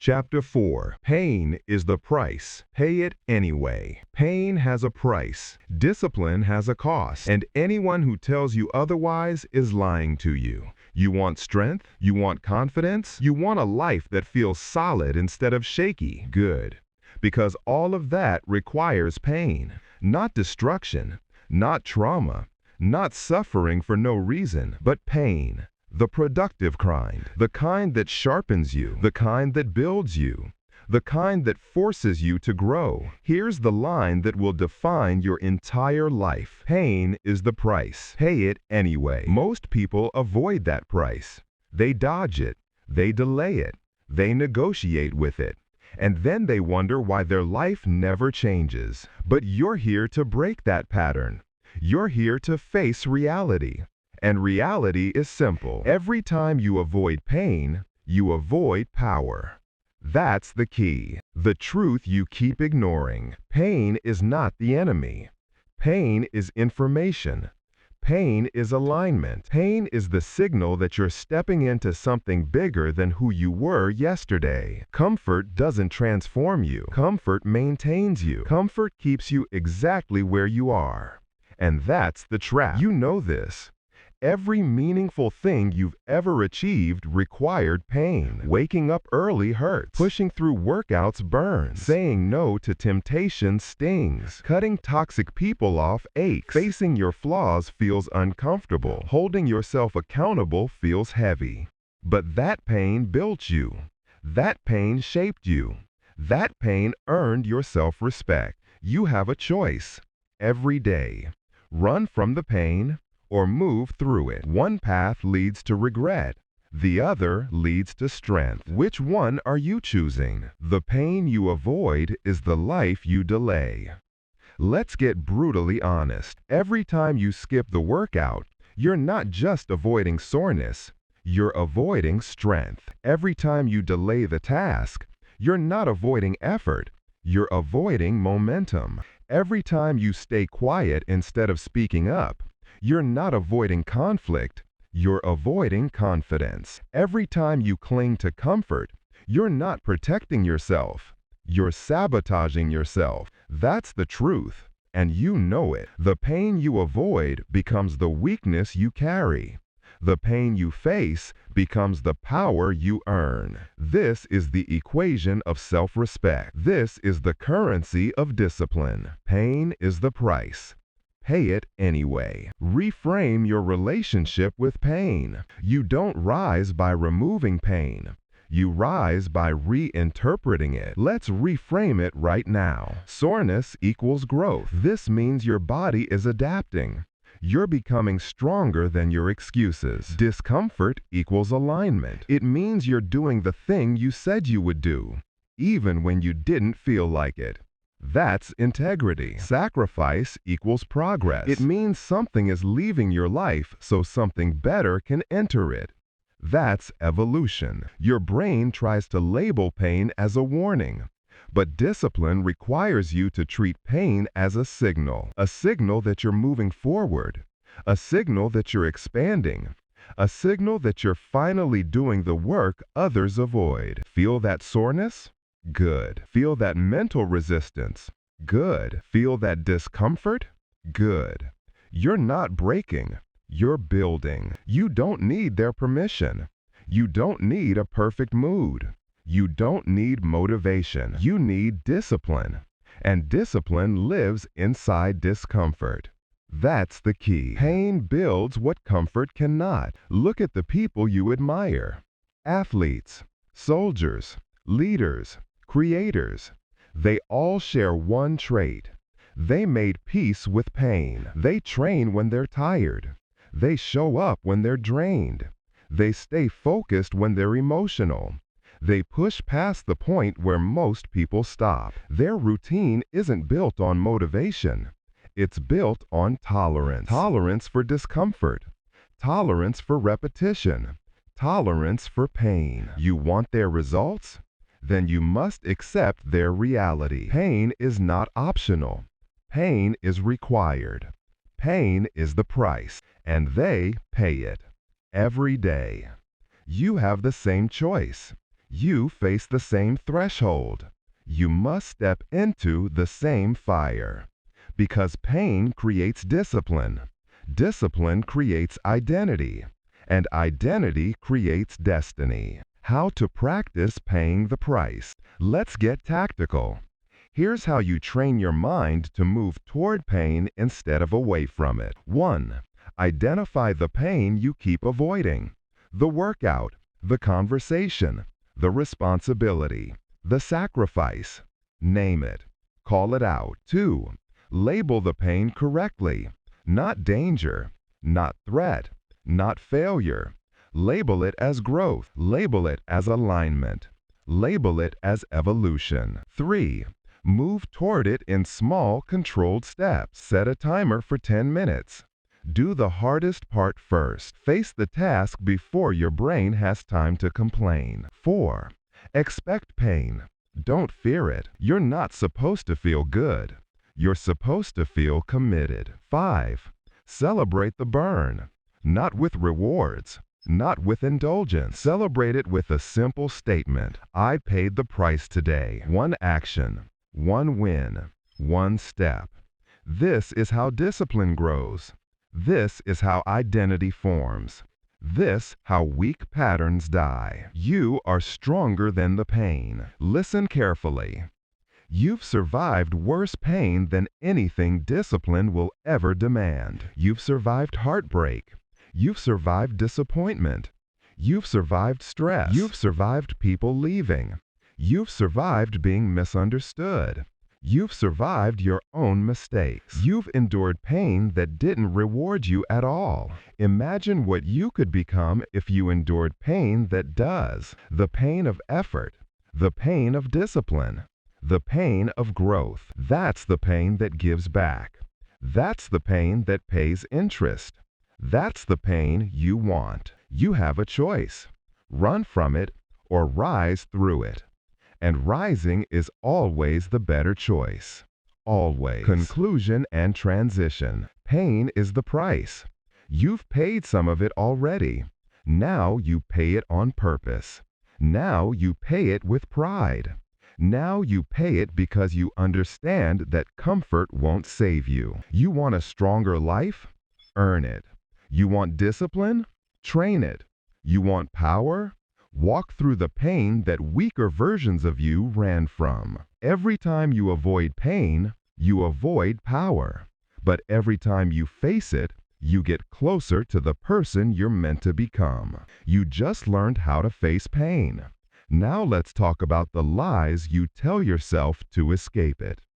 Chapter 4. Pain is the price. Pay it anyway. Pain has a price. Discipline has a cost. And anyone who tells you otherwise is lying to you. You want strength? You want confidence? You want a life that feels solid instead of shaky? Good. Because all of that requires pain. Not destruction, not trauma, not suffering for no reason, but pain. The productive kind, the kind that sharpens you, the kind that builds you, the kind that forces you to grow. Here's the line that will define your entire life. Pain is the price. Pay it anyway. Most people avoid that price. They dodge it. They delay it. They negotiate with it. And then they wonder why their life never changes. But you're here to break that pattern. You're here to face reality. And reality is simple. Every time you avoid pain, you avoid power. That's the key. The truth you keep ignoring. Pain is not the enemy. Pain is information. Pain is alignment. Pain is the signal that you're stepping into something bigger than who you were yesterday. Comfort doesn't transform you. Comfort maintains you. Comfort keeps you exactly where you are. And that's the trap. You know this. Every meaningful thing you've ever achieved required pain. Waking up early hurts. Pushing through workouts burns. Saying no to temptation stings. Cutting toxic people off aches. Facing your flaws feels uncomfortable. Holding yourself accountable feels heavy. But that pain built you. That pain shaped you. That pain earned your self-respect. You have a choice every day. Run from the pain or move through it. One path leads to regret. The other leads to strength. Which one are you choosing? The pain you avoid is the life you delay. Let's get brutally honest. Every time you skip the workout, you're not just avoiding soreness, you're avoiding strength. Every time you delay the task, you're not avoiding effort, you're avoiding momentum. Every time you stay quiet instead of speaking up, you're not avoiding conflict, you're avoiding confidence. Every time you cling to comfort, you're not protecting yourself, you're sabotaging yourself. That's the truth, and you know it. The pain you avoid becomes the weakness you carry. The pain you face becomes the power you earn. This is the equation of self-respect. This is the currency of discipline. Pain is the price. Pay it anyway. Reframe your relationship with pain. You don't rise by removing pain. You rise by reinterpreting it. Let's reframe it right now. Soreness equals growth. This means your body is adapting. You're becoming stronger than your excuses. Discomfort equals alignment. It means you're doing the thing you said you would do, even when you didn't feel like it. That's integrity. Sacrifice equals progress. It means something is leaving your life so something better can enter it. That's evolution. Your brain tries to label pain as a warning, but discipline requires you to treat pain as a signal that you're moving forward, a signal that you're expanding, a signal that you're finally doing the work others avoid. Feel that soreness? Good. Feel that mental resistance? Good. Feel that discomfort? Good. You're not breaking, you're building. You don't need their permission. You don't need a perfect mood. You don't need motivation. You need discipline. And discipline lives inside discomfort. That's the key. Pain builds what comfort cannot. Look at the people you admire. Athletes, soldiers, leaders, creators. They all share one trait. They made peace with pain. They train when they're tired. They show up when they're drained. They stay focused when they're emotional. They push past the point where most people stop. Their routine isn't built on motivation. It's built on tolerance. Tolerance for discomfort. Tolerance for repetition. Tolerance for pain. You want their results? Then you must accept their reality. Pain is not optional. Pain is required. Pain is the price, and they pay it every day. You have the same choice. You face the same threshold. You must step into the same fire. Because pain creates discipline. Discipline creates identity. And identity creates destiny. How to practice paying the price. Let's get tactical. Here's how you train your mind to move toward pain instead of away from it. 1. Identify the pain you keep avoiding. The workout, the conversation, the responsibility, the sacrifice. Name it. Call it out. 2. Label the pain correctly. Not danger, not threat, not failure. Label it as growth. Label it as alignment. Label it as evolution. 3. Move toward it in small, controlled steps. Set a timer for 10 minutes. Do the hardest part first. Face the task before your brain has time to complain. 4. Expect pain. Don't fear it. You're not supposed to feel good. You're supposed to feel committed. 5. Celebrate the burn. Not with rewards. Not with indulgence. Celebrate it with a simple statement. I paid the price today. One action. One win, one step. This is how discipline grows. This is how identity forms. This how weak patterns die. You are stronger than the pain. Listen carefully. You've survived worse pain than anything discipline will ever demand. You've survived heartbreak. You've survived disappointment. You've survived stress. You've survived people leaving. You've survived being misunderstood. You've survived your own mistakes. You've endured pain that didn't reward you at all. Imagine what you could become if you endured pain that does. The pain of effort. The pain of discipline. The pain of growth. That's the pain that gives back. That's the pain that pays interest. That's the pain you want. You have a choice. Run from it or rise through it. And rising is always the better choice. Always. Conclusion and transition. Pain is the price. You've paid some of it already. Now you pay it on purpose. Now you pay it with pride. Now you pay it because you understand that comfort won't save you. You want a stronger life? Earn it. You want discipline? Train it. You want power? Walk through the pain that weaker versions of you ran from. Every time you avoid pain, you avoid power. But every time you face it, you get closer to the person you're meant to become. You just learned how to face pain. Now let's talk about the lies you tell yourself to escape it.